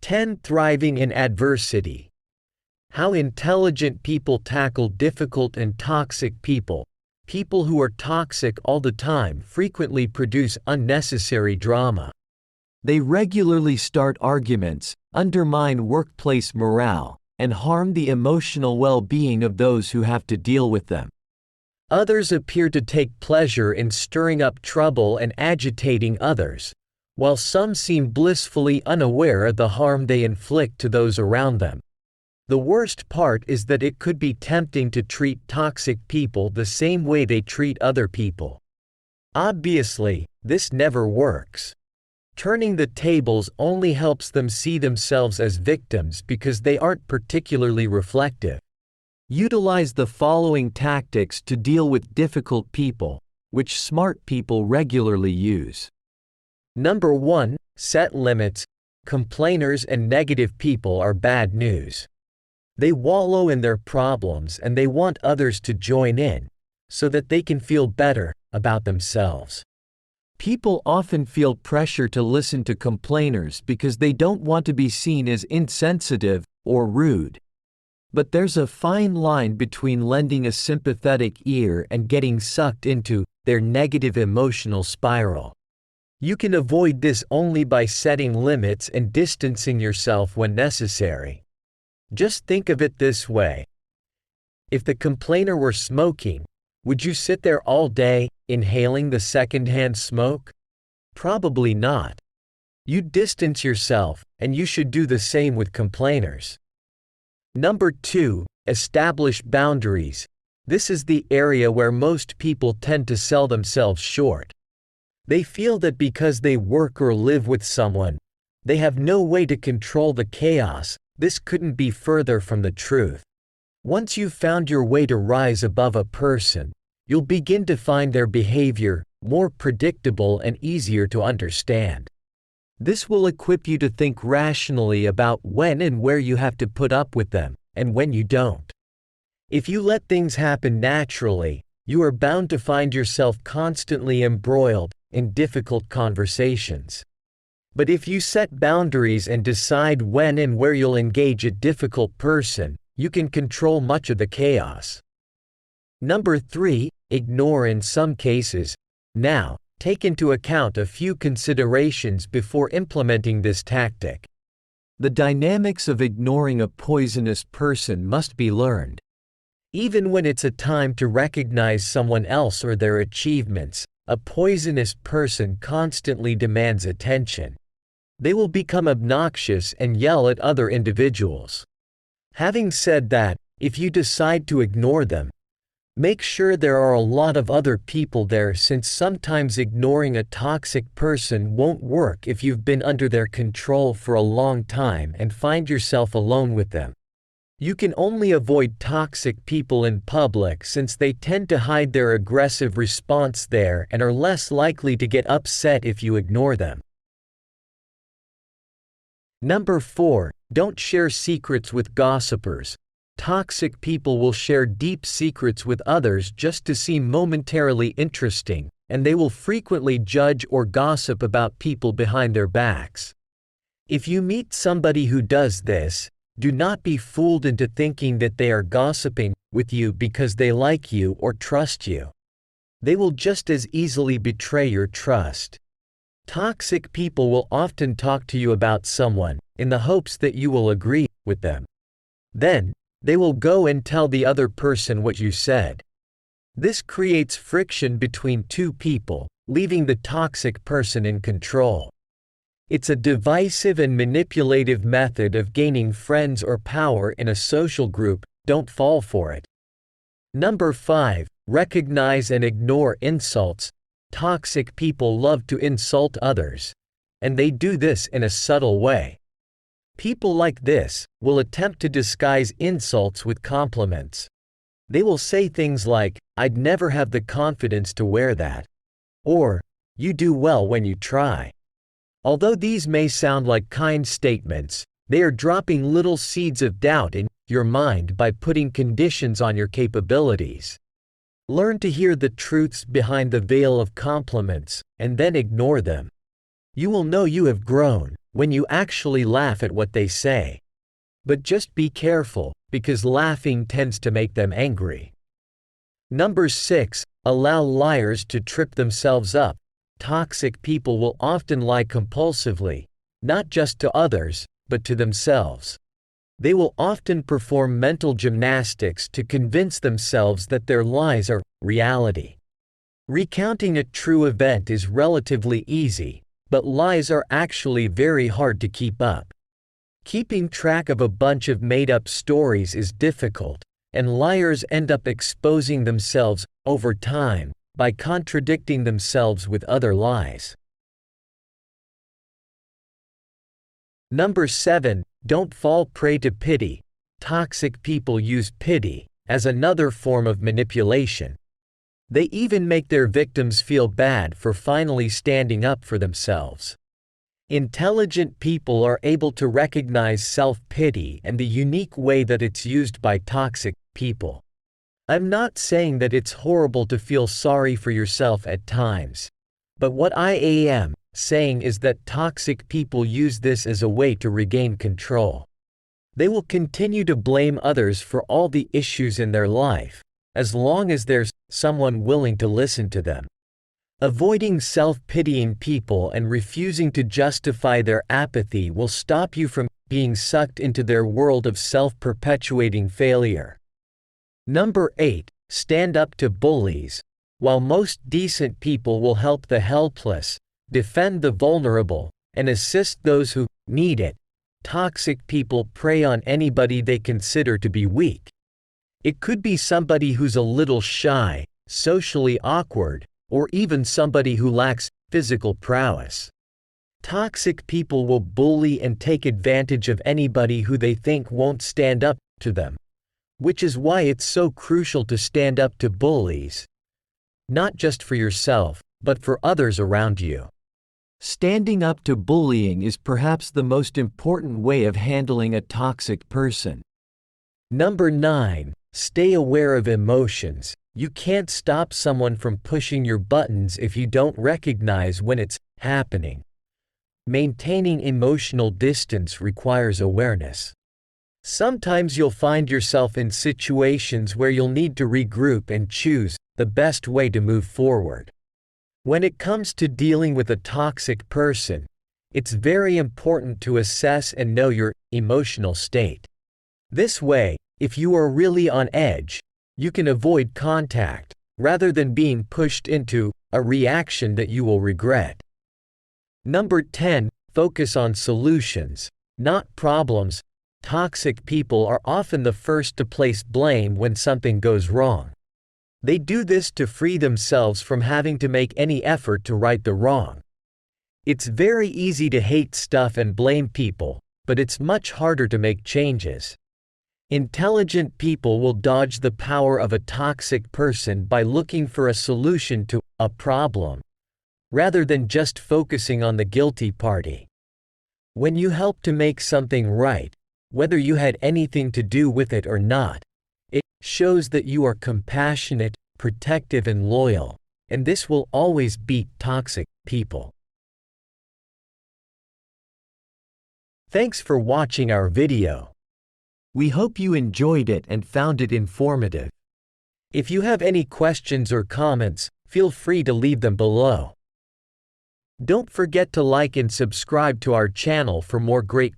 10. Thriving in adversity. How intelligent people tackle difficult and toxic people. People who are toxic all the time frequently produce unnecessary drama. They regularly start arguments, undermine workplace morale, and harm the emotional well-being of those who have to deal with them. Others appear to take pleasure in stirring up trouble and agitating others, while some seem blissfully unaware of the harm they inflict to those around them. The worst part is that it could be tempting to treat toxic people the same way they treat other people. Obviously, this never works. Turning the tables only helps them see themselves as victims because they aren't particularly reflective. Utilize the following tactics to deal with difficult people, which smart people regularly use. Number 1. Set limits. Complainers and negative people are bad news. They wallow in their problems and they want others to join in, so that they can feel better about themselves. People often feel pressure to listen to complainers because they don't want to be seen as insensitive or rude. But there's a fine line between lending a sympathetic ear and getting sucked into their negative emotional spiral. You can avoid this only by setting limits and distancing yourself when necessary. Just think of it this way. If the complainer were smoking, would you sit there all day, inhaling the secondhand smoke? Probably not. You'd distance yourself, and you should do the same with complainers. Number 2. Establish boundaries. This is the area where most people tend to sell themselves short. They feel that because they work or live with someone, they have no way to control the chaos. This couldn't be further from the truth. Once you've found your way to rise above a person, you'll begin to find their behavior more predictable and easier to understand. This will equip you to think rationally about when and where you have to put up with them, and when you don't. If you let things happen naturally, you are bound to find yourself constantly embroiled in difficult conversations. But if you set boundaries and decide when and where you'll engage a difficult person, you can control much of the chaos. Number 3. Ignore in some cases. Now, take into account a few considerations before implementing this tactic. The dynamics of ignoring a poisonous person must be learned. Even when it's a time to recognize someone else or their achievements, a poisonous person constantly demands attention. They will become obnoxious and yell at other individuals. Having said that, if you decide to ignore them, make sure there are a lot of other people there, since sometimes ignoring a toxic person won't work if you've been under their control for a long time and find yourself alone with them. You can only avoid toxic people in public since they tend to hide their aggressive response there and are less likely to get upset if you ignore them. Number 4. Don't share secrets with gossipers. Toxic people will share deep secrets with others just to seem momentarily interesting, and they will frequently judge or gossip about people behind their backs. If you meet somebody who does this, do not be fooled into thinking that they are gossiping with you because they like you or trust you. They will just as easily betray your trust. Toxic people will often talk to you about someone in the hopes that you will agree with them. Then, they will go and tell the other person what you said. This creates friction between two people, leaving the toxic person in control. It's a divisive and manipulative method of gaining friends or power in a social group. Don't fall for it. Number 5. Recognize and ignore insults. Toxic people love to insult others, and they do this in a subtle way. People like this will attempt to disguise insults with compliments. They will say things like, "I'd never have the confidence to wear that," or, "You do well when you try." Although these may sound like kind statements, they are dropping little seeds of doubt in your mind by putting conditions on your capabilities. Learn to hear the truths behind the veil of compliments, and then ignore them. You will know you have grown when you actually laugh at what they say. But just be careful, because laughing tends to make them angry. Number 6. Allow liars to trip themselves up. Toxic people will often lie compulsively, not just to others, but to themselves. They will often perform mental gymnastics to convince themselves that their lies are reality. Recounting a true event is relatively easy, but lies are actually very hard to keep up. Keeping track of a bunch of made-up stories is difficult, and liars end up exposing themselves, over time, by contradicting themselves with other lies. Number 7. Don't fall prey to pity. Toxic people use pity as another form of manipulation. They even make their victims feel bad for finally standing up for themselves. Intelligent people are able to recognize self-pity and the unique way that it's used by toxic people. I'm not saying that it's horrible to feel sorry for yourself at times, but what I am saying is that toxic people use this as a way to regain control. They will continue to blame others for all the issues in their life, as long as there's someone willing to listen to them. Avoiding self-pitying people and refusing to justify their apathy will stop you from being sucked into their world of self-perpetuating failure. Number 8. Stand up to bullies. While most decent people will help the helpless, defend the vulnerable, and assist those who need it, toxic people prey on anybody they consider to be weak. It could be somebody who's a little shy, socially awkward, or even somebody who lacks physical prowess. Toxic people will bully and take advantage of anybody who they think won't stand up to them, which is why it's so crucial to stand up to bullies, not just for yourself, but for others around you. Standing up to bullying is perhaps the most important way of handling a toxic person. Number 9. Stay aware of emotions. You can't stop someone from pushing your buttons if you don't recognize when it's happening. Maintaining emotional distance requires awareness. Sometimes you'll find yourself in situations where you'll need to regroup and choose the best way to move forward. When it comes to dealing with a toxic person, it's very important to assess and know your emotional state. This way, if you are really on edge, you can avoid contact, rather than being pushed into a reaction that you will regret. Number 10. Focus on solutions, not problems. Toxic people are often the first to place blame when something goes wrong. They do this to free themselves from having to make any effort to right the wrong. It's very easy to hate stuff and blame people, but it's much harder to make changes. Intelligent people will dodge the power of a toxic person by looking for a solution to a problem, rather than just focusing on the guilty party. When you help to make something right, whether you had anything to do with it or not, it shows that you are compassionate, protective, and loyal, and this will always beat toxic people. Thanks for watching our video. We hope you enjoyed it and found it informative. If you have any questions or comments, feel free to leave them below. Don't forget to like and subscribe to our channel for more great